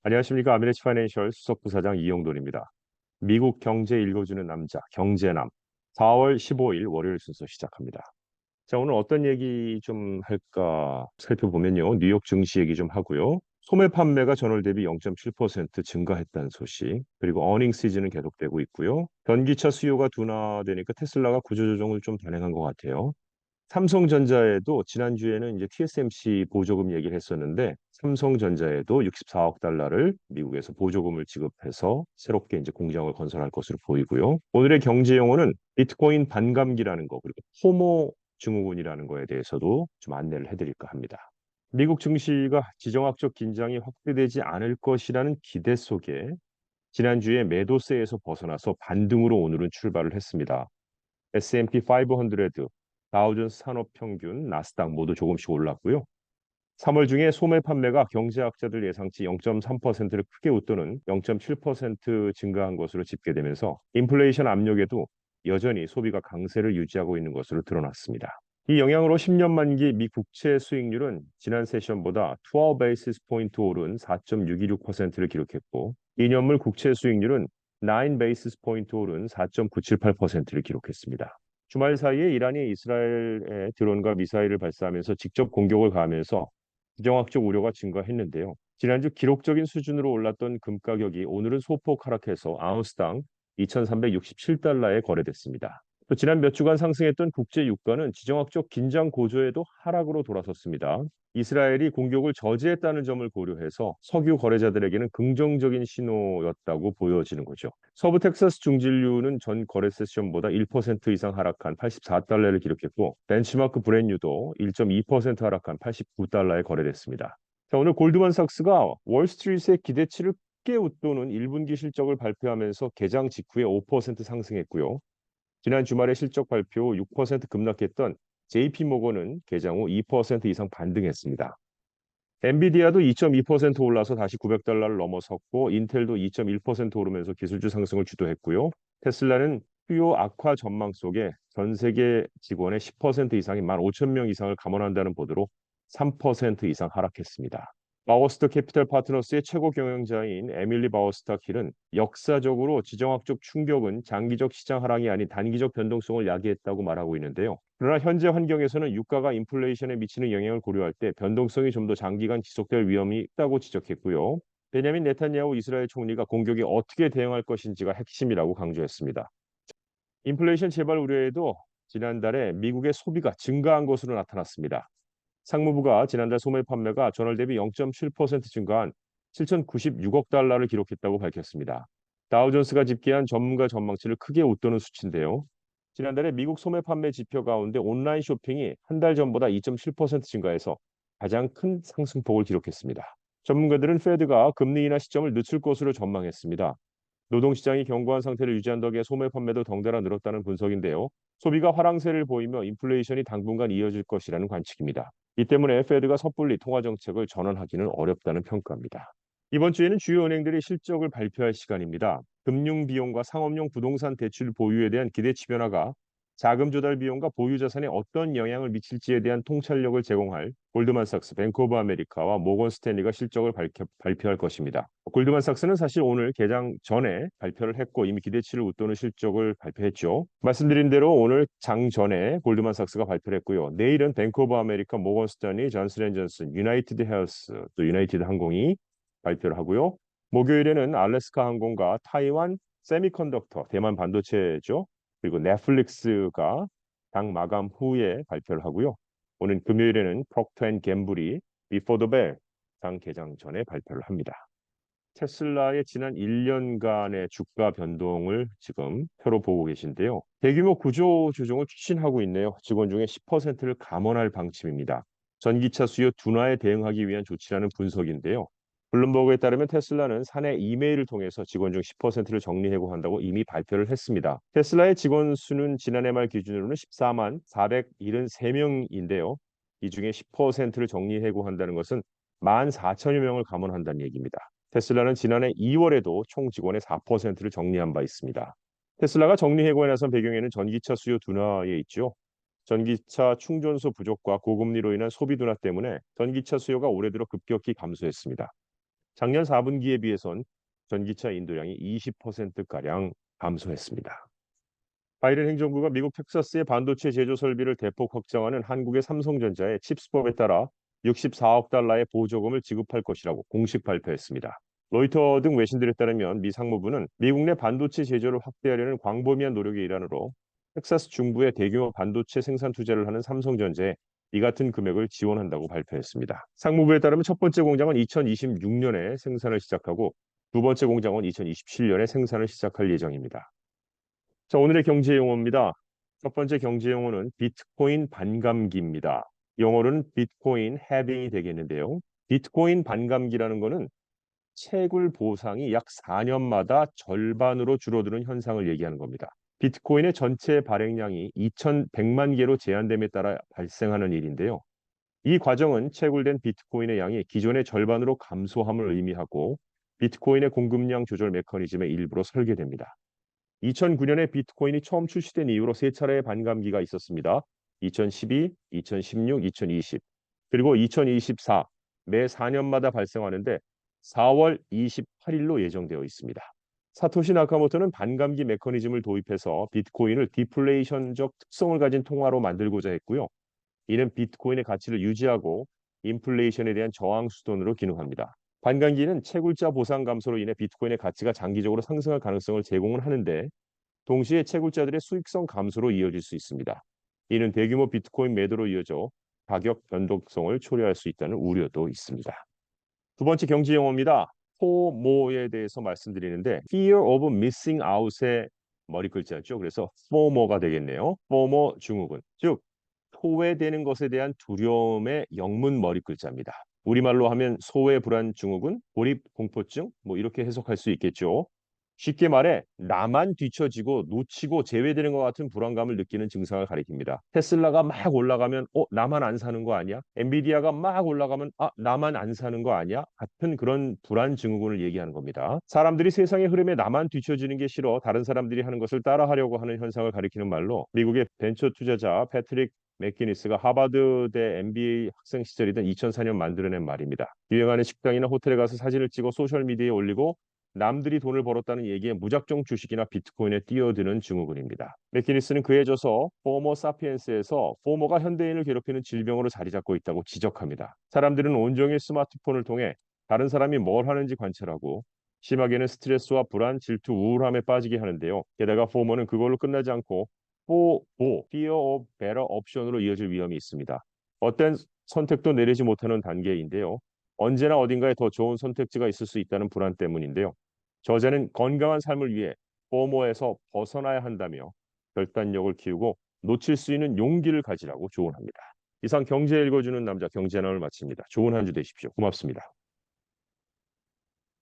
안녕하십니까. 아미레츠 파이낸셜 수석부사장 이용돈입니다. 미국 경제 읽어주는 남자, 경제남. 4월 15일 월요일 순서 시작합니다. 자, 오늘 어떤 얘기 좀 할까 살펴보면요. 뉴욕 증시 얘기 좀 하고요. 소매 판매가 전월 대비 0.7% 증가했다는 소식, 그리고 어닝 시즌은 계속되고 있고요. 전기차 수요가 둔화되니까 테슬라가 구조조정을 좀 단행한 것 같아요. 삼성전자에도 지난주에는 이제 TSMC 보조금 얘기를 했었는데 삼성전자에도 64억 달러를 미국에서 보조금을 지급해서 새롭게 이제 공장을 건설할 것으로 보이고요. 오늘의 경제 용어는 비트코인 반감기라는 거 그리고 호모 증후군이라는 거에 대해서도 좀 안내를 해드릴까 합니다. 미국 증시가 지정학적 긴장이 확대되지 않을 것이라는 기대 속에 지난주에 매도세에서 벗어나서 반등으로 오늘은 출발을 했습니다. S&P 500, 다우존스 산업평균, 나스닥 모두 조금씩 올랐고요. 3월 중에 소매 판매가 경제학자들 예상치 0.3%를 크게 웃도는 0.7% 증가한 것으로 집계되면서 인플레이션 압력에도 여전히 소비가 강세를 유지하고 있는 것으로 드러났습니다. 이 영향으로 10년 만기 미 국채 수익률은 지난 세션보다 12 베이시스 포인트 오른 4.626%를 기록했고 2년물 국채 수익률은 9 베이시스 포인트 오른 4.978%를 기록했습니다. 주말 사이에 이란이 이스라엘에 드론과 미사일을 발사하면서 직접 공격을 가하면서 부정학적 우려가 증가했는데요. 지난주 기록적인 수준으로 올랐던 금 가격이 오늘은 소폭 하락해서 아운스당 2,367달러에 거래됐습니다. 또 지난 몇 주간 상승했던 국제 유가는 지정학적 긴장 고조에도 하락으로 돌아섰습니다. 이스라엘이 공격을 저지했다는 점을 고려해서 석유 거래자들에게는 긍정적인 신호였다고 보여지는 거죠. 서부 텍사스 중진류는 전 거래 세션보다 1% 이상 하락한 84달러를 기록했고 벤치마크 브렌유도 1.2% 하락한 89달러에 거래됐습니다. 자, 오늘 골드만삭스가 월스트리트의 기대치를 크게 웃도는 1분기 실적을 발표하면서 개장 직후에 5% 상승했고요. 지난 주말에 실적 발표 6% 급락했던 JP모건은 개장 후 2% 이상 반등했습니다. 엔비디아도 2.2% 올라서 다시 900달러를 넘어섰고 인텔도 2.1% 오르면서 기술주 상승을 주도했고요. 테슬라는 수요 악화 전망 속에 전 세계 직원의 10% 이상인 15,000명 이상을 감원한다는 보도로 3% 이상 하락했습니다. 바워스터 캐피탈 파트너스의 최고 경영자인 에밀리 바워스탁 힐은 역사적으로 지정학적 충격은 장기적 시장 하락이 아닌 단기적 변동성을 야기했다고 말하고 있는데요. 그러나 현재 환경에서는 유가가 인플레이션에 미치는 영향을 고려할 때 변동성이 좀 더 장기간 지속될 위험이 있다고 지적했고요. 베냐민 네탄야후 이스라엘 총리가 공격에 어떻게 대응할 것인지가 핵심이라고 강조했습니다. 인플레이션 재발 우려에도 지난달에 미국의 소비가 증가한 것으로 나타났습니다. 상무부가 지난달 소매 판매가 전월 대비 0.7% 증가한 7,096억 달러를 기록했다고 밝혔습니다. 다우존스가 집계한 전문가 전망치를 크게 웃도는 수치인데요. 지난달에 미국 소매 판매 지표 가운데 온라인 쇼핑이 한 달 전보다 2.7% 증가해서 가장 큰 상승폭을 기록했습니다. 전문가들은 페드가 금리 인하 시점을 늦출 것으로 전망했습니다. 노동시장이 견고한 상태를 유지한 덕에 소매 판매도 덩달아 늘었다는 분석인데요. 소비가 화랑세를 보이며 인플레이션이 당분간 이어질 것이라는 관측입니다. 이 때문에 페드가 섣불리 통화 정책을 전환하기는 어렵다는 평가입니다. 이번 주에는 주요 은행들이 실적을 발표할 시간입니다. 금융 비용과 상업용 부동산 대출 보유에 대한 기대치 변화가 자금 조달 비용과 보유 자산에 어떤 영향을 미칠지에 대한 통찰력을 제공할 골드만삭스, 뱅크 오브 아메리카와 모건 스탠리가 실적을 발표할 것입니다. 골드만삭스는 사실 오늘 개장 전에 발표를 했고 이미 기대치를 웃도는 실적을 발표했죠. 말씀드린 대로 오늘 장 전에 골드만삭스가 발표를 했고요. 내일은 뱅크 오브 아메리카, 모건 스탠리, 존슨앤존슨, 유나이티드 헬스, 또 유나이티드 항공이 발표를 하고요. 목요일에는 알래스카 항공과 타이완 세미컨덕터, 대만 반도체죠. 그리고 넷플릭스가 당 마감 후에 발표를 하고요. 오늘 금요일에는 프록터 앤 갬블이 비포 더 벨 장 개장 전에 발표를 합니다. 테슬라의 지난 1년간의 주가 변동을 지금 표로 보고 계신데요. 대규모 구조 조정을 추진하고 있네요. 직원 중에 10%를 감원할 방침입니다. 전기차 수요 둔화에 대응하기 위한 조치라는 분석인데요. 블룸버그에 따르면 테슬라는 사내 이메일을 통해서 직원 중 10%를 정리해고한다고 이미 발표를 했습니다. 테슬라의 직원 수는 지난해 말 기준으로는 14만 473명인데요. 이 중에 10%를 정리해고한다는 것은 14,000여 명을 감원한다는 얘기입니다. 테슬라는 지난해 2월에도 총 직원의 4%를 정리한 바 있습니다. 테슬라가 정리해고에 나선 배경에는 전기차 수요 둔화에 있죠. 전기차 충전소 부족과 고금리로 인한 소비 둔화 때문에 전기차 수요가 올해 들어 급격히 감소했습니다. 작년 4분기에 비해선 전기차 인도량이 20%가량 감소했습니다. 바이든 행정부가 미국 텍사스의 반도체 제조 설비를 대폭 확장하는 한국의 삼성전자의 칩스법에 따라 64억 달러의 보조금을 지급할 것이라고 공식 발표했습니다. 로이터 등 외신들에 따르면 미 상무부는 미국 내 반도체 제조를 확대하려는 광범위한 노력의 일환으로 텍사스 중부에 대규모 반도체 생산 투자를 하는 삼성전자에 이 같은 금액을 지원한다고 발표했습니다. 상무부에 따르면 첫 번째 공장은 2026년에 생산을 시작하고 두 번째 공장은 2027년에 생산을 시작할 예정입니다. 자, 오늘의 경제 용어입니다. 첫 번째 경제 용어는 비트코인 반감기입니다. 영어로는 비트코인 해빙이 되겠는데요. 비트코인 반감기라는 거는 채굴 보상이 약 4년마다 절반으로 줄어드는 현상을 얘기하는 겁니다. 비트코인의 전체 발행량이 2,100만 개로 제한됨에 따라 발생하는 일인데요. 이 과정은 채굴된 비트코인의 양이 기존의 절반으로 감소함을 의미하고 비트코인의 공급량 조절 메커니즘의 일부로 설계됩니다. 2009년에 비트코인이 처음 출시된 이후로 세 차례의 반감기가 있었습니다. 2012, 2016, 2020, 그리고 2024, 매 4년마다 발생하는데 4월 28일로 예정되어 있습니다. 사토시 나카모토는 반감기 메커니즘을 도입해서 비트코인을 디플레이션적 특성을 가진 통화로 만들고자 했고요. 이는 비트코인의 가치를 유지하고 인플레이션에 대한 저항 수단으로 기능합니다. 반감기는 채굴자 보상 감소로 인해 비트코인의 가치가 장기적으로 상승할 가능성을 제공을 하는데 동시에 채굴자들의 수익성 감소로 이어질 수 있습니다. 이는 대규모 비트코인 매도로 이어져 가격 변동성을 초래할 수 있다는 우려도 있습니다. 두 번째 경제 용어입니다. FOMO에 대해서 말씀드리는데 Fear of Missing Out의 머리 글자죠. 그래서 FOMO가 되겠네요. FOMO 증후군, 즉 소외되는 것에 대한 두려움의 영문 머리 글자입니다. 우리말로 하면 소외 불안 증후군, 고립 공포증 뭐 이렇게 해석할 수 있겠죠. 쉽게 말해 나만 뒤처지고 놓치고 제외되는 것 같은 불안감을 느끼는 증상을 가리킵니다. 테슬라가 막 올라가면 나만 안 사는 거 아니야? 엔비디아가 막 올라가면 나만 안 사는 거 아니야? 같은 그런 불안 증후군을 얘기하는 겁니다. 사람들이 세상의 흐름에 나만 뒤처지는 게 싫어 다른 사람들이 하는 것을 따라하려고 하는 현상을 가리키는 말로 미국의 벤처 투자자 패트릭 맥기니스가 하버드대 MBA 학생 시절이던 2004년 만들어낸 말입니다. 유행하는 식당이나 호텔에 가서 사진을 찍어 소셜미디어에 올리고 남들이 돈을 벌었다는 얘기에 무작정 주식이나 비트코인에 뛰어드는 증후군입니다. 맥키니스는 그에 져서 포모 사피엔스에서 포모가 현대인을 괴롭히는 질병으로 자리 잡고 있다고 지적합니다. 사람들은 온종일 스마트폰을 통해 다른 사람이 뭘 하는지 관찰하고 심하게는 스트레스와 불안, 질투, 우울함에 빠지게 하는데요. 게다가 포모는 그걸로 끝나지 않고 Fear of Better Option으로 이어질 위험이 있습니다. 어떤 선택도 내리지 못하는 단계인데요. 언제나 어딘가에 더 좋은 선택지가 있을 수 있다는 불안 때문인데요. 저자는 건강한 삶을 위해 포모에서 벗어나야 한다며 결단력을 키우고 놓칠 수 있는 용기를 가지라고 조언합니다. 이상 경제 읽어주는 남자 경제남을 마칩니다. 좋은 한 주 되십시오. 고맙습니다.